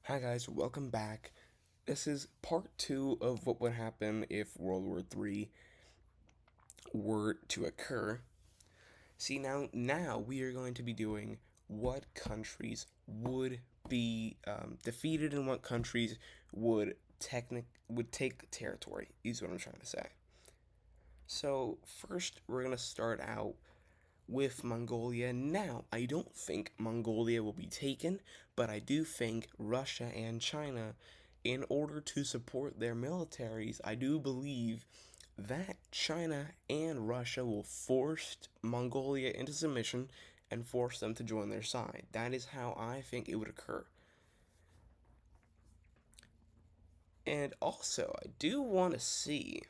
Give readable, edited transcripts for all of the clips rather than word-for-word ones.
Hi guys, welcome back. This is part 2 of what would happen if World War III were to occur. See, now we are going to be doing what countries would be defeated and what countries would take territory, is what I'm trying to say. So first we're going to start out with Mongolia. Now, I don't think Mongolia will be taken, but I do think Russia and China, in order to support their militaries, I do believe that China and Russia will force Mongolia into submission and force them to join their side. That is how I think it would occur. And also, I do want to see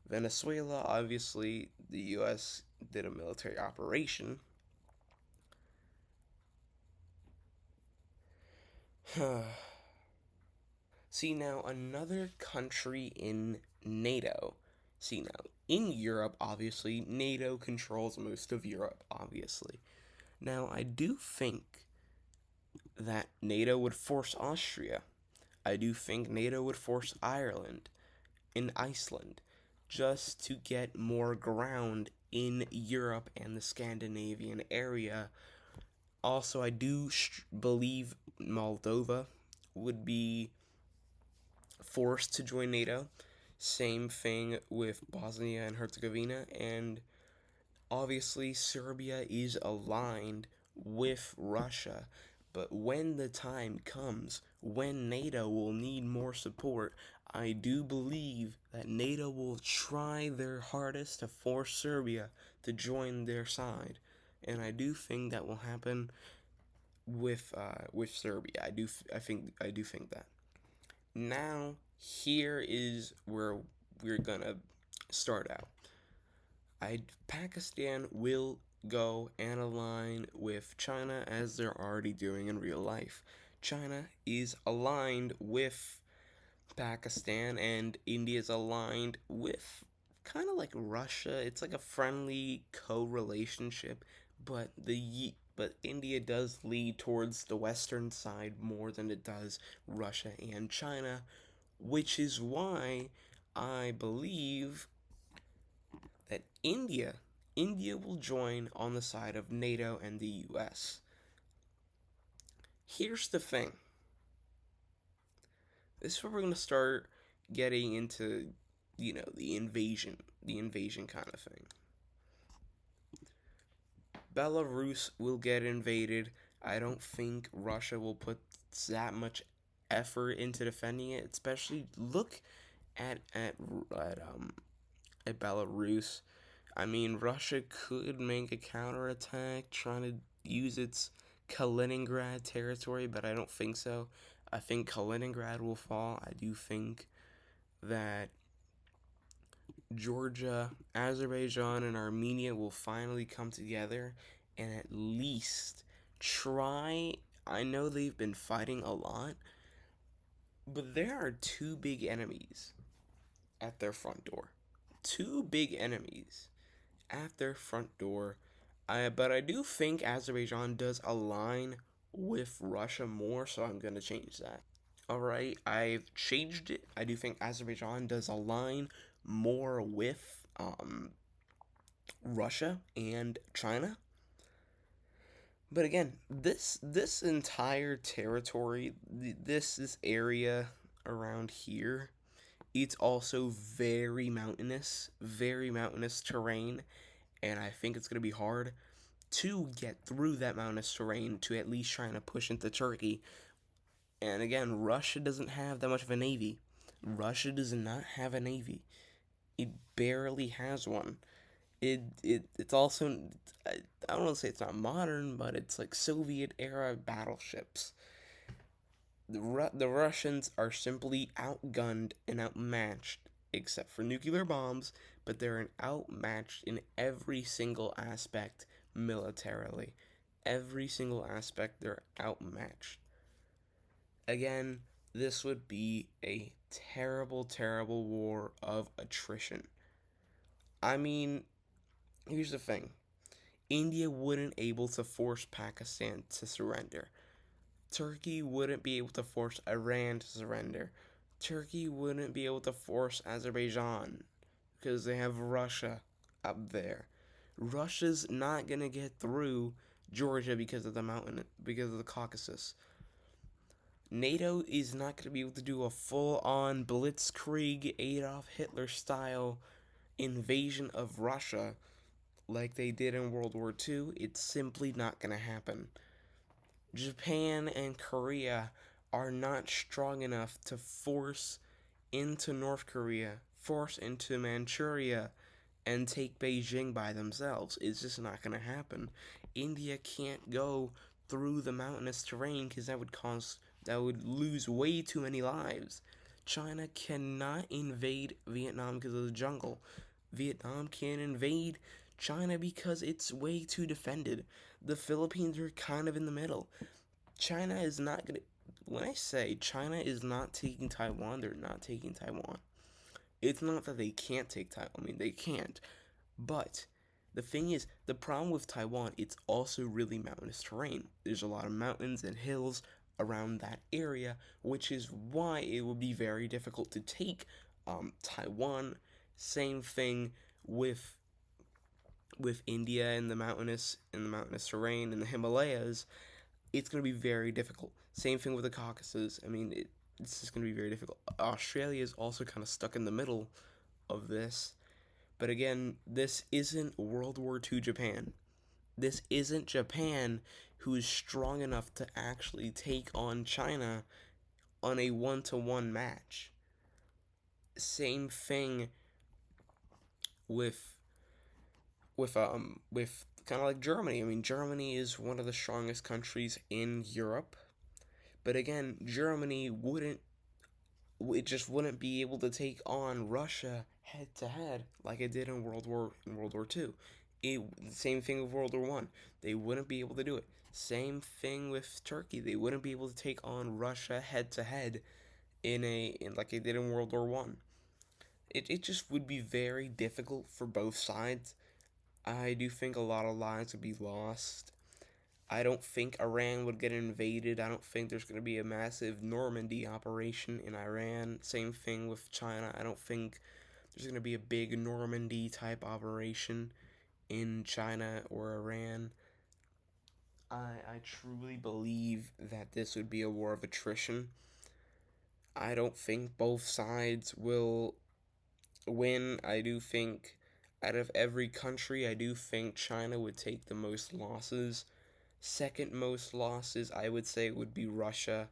Venezuela. Obviously, the US did a military operation. See, now another country in NATO. See, now in Europe, obviously, NATO controls most of Europe, obviously. Now, I do think that NATO would force Austria. I do think NATO would force Ireland and Iceland just to get more ground in Europe and the Scandinavian area. Also, I do believe Moldova would be forced to join NATO. Same thing with Bosnia and Herzegovina, and obviously Serbia is aligned with Russia. But when the time comes, when NATO will need more support, I do believe that NATO will try their hardest to force Serbia to join their side, and I do think that will happen with Serbia. I do think that. Now, here is where we're gonna start out. Pakistan will go and align with China as they're already doing in real life. China is aligned with Pakistan, and India is aligned with kind of like Russia. It's like a friendly co-relationship, but India does lead towards the western side more than it does Russia and China, which is why I believe that India will join on the side of NATO and the US. Here's the thing. This is where we're going to start getting into, the invasion kind of thing. Belarus will get invaded. I don't think Russia will put that much effort into defending it, especially look at at Belarus. I mean, Russia could make a counterattack trying to use its Kaliningrad territory, but I don't think so. I think Kaliningrad will fall. I do think that Georgia, Azerbaijan, and Armenia will finally come together and at least try. I know they've been fighting a lot, but there are two big enemies at their front door. Two big enemies at their front door. But I do think Azerbaijan does align with Russia more, so I'm going to change that. Alright, I've changed it. I do think Azerbaijan does align more with Russia and China. But again, this entire territory, this area around here, it's also very mountainous terrain, and I think it's going to be hard to get through that mountainous terrain to at least trying to push into Turkey. And again, Russia doesn't have that much of a navy. Russia does not have a navy. It barely has one. It's also, I don't want to say it's not modern, but it's like Soviet era battleships. The Russians are simply outgunned and outmatched, except for nuclear bombs, but they're outmatched in every single aspect militarily. Every single aspect, they're outmatched. Again, this would be a terrible, terrible war of attrition. I mean, here's the thing. India wouldn't able to force Pakistan to surrender. Turkey wouldn't be able to force Iran to surrender. Turkey wouldn't be able to force Azerbaijan because they have Russia up there. Russia's not gonna get through Georgia because of the mountain, because of the Caucasus. NATO is not gonna be able to do a full-on blitzkrieg Adolf Hitler style invasion of Russia like they did in World War II. It's simply not gonna happen. Japan and Korea are not strong enough to force into North Korea, force into Manchuria, and take Beijing by themselves. It's just not going to happen. India can't go through the mountainous terrain because that would lose way too many lives. China cannot invade Vietnam because of the jungle. Vietnam can't invade China because it's way too defended. The Philippines are kind of in the middle. China is not going to. When I say China is not taking Taiwan, they're not taking Taiwan. It's not that they can't take Taiwan. I mean, they can't. But the thing is, the problem with Taiwan, it's also really mountainous terrain. There's a lot of mountains and hills around that area, which is why it would be very difficult to take Taiwan. Same thing with India and the mountainous terrain and the Himalayas. It's going to be very difficult. Same thing with the Caucasus. I mean, this is going to be very difficult. Australia is also kind of stuck in the middle of this. But again, this isn't World War II Japan. This isn't Japan who is strong enough to actually take on China on a 1-to-1 match. Same thing with with kind of like Germany. I mean, Germany is one of the strongest countries in Europe. But again, Germany wouldn't be able to take on Russia head to head like it did in World War II. Same thing with World War One. They wouldn't be able to do it. Same thing with Turkey. They wouldn't be able to take on Russia head to head in like they did in World War One. It just would be very difficult for both sides. I do think a lot of lives would be lost. I don't think Iran would get invaded. I don't think there's going to be a massive Normandy operation in Iran. Same thing with China. I don't think there's going to be a big Normandy type operation in China or Iran. I truly believe that this would be a war of attrition. I don't think both sides will win. I do think out of every country, I do think China would take the most losses. Second most losses, I would say, would be Russia,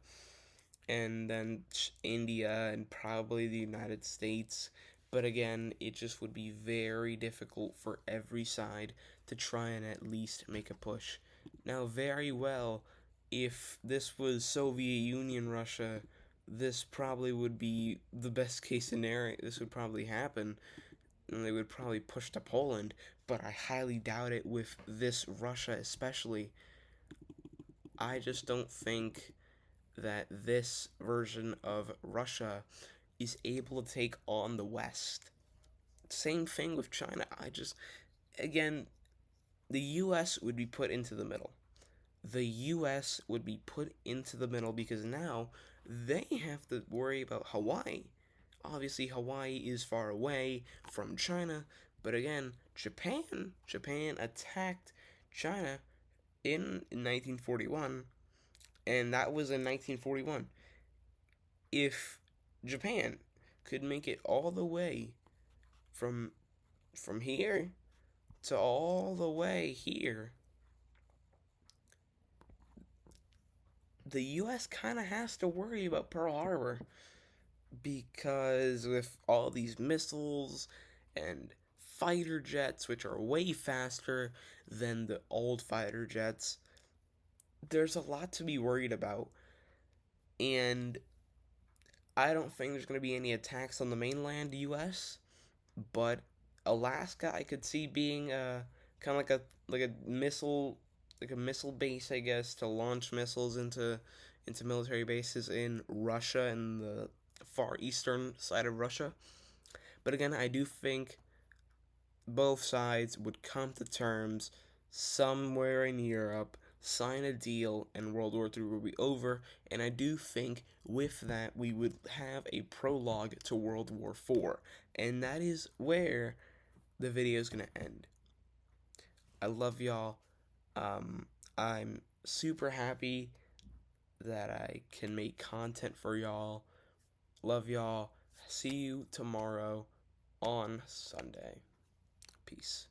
and then India, and probably the United States. But again, it just would be very difficult for every side to try and at least make a push. Now, very well, if this was Soviet Union Russia, this probably would be the best case scenario. This would probably happen, and they would probably push to Poland, but I highly doubt it with this Russia especially. I just don't think that this version of Russia is able to take on the West. Same thing with China. Again, the US would be put into the middle. The US would be put into the middle because now they have to worry about Hawaii. Obviously, Hawaii is far away from China, but again, Japan attacked China in 1941, and that was in 1941. If Japan could make it all the way from here to all the way here, the US kind of has to worry about Pearl Harbor because with all these missiles and fighter jets, which are way faster than the old fighter jets, there's a lot to be worried about. And I don't think there's going to be any attacks on the mainland US, but Alaska I could see being kind of like a missile base, I guess, to launch missiles into military bases in Russia and the far eastern side of Russia. But again, I do think both sides would come to terms somewhere in Europe sign a deal, and World War III will be over. And I do think with that we would have a prologue to World War IV. And that is where the video is going to end. I love y'all. I'm super happy that I can make content for y'all. Love y'all. See you tomorrow on Sunday. Peace.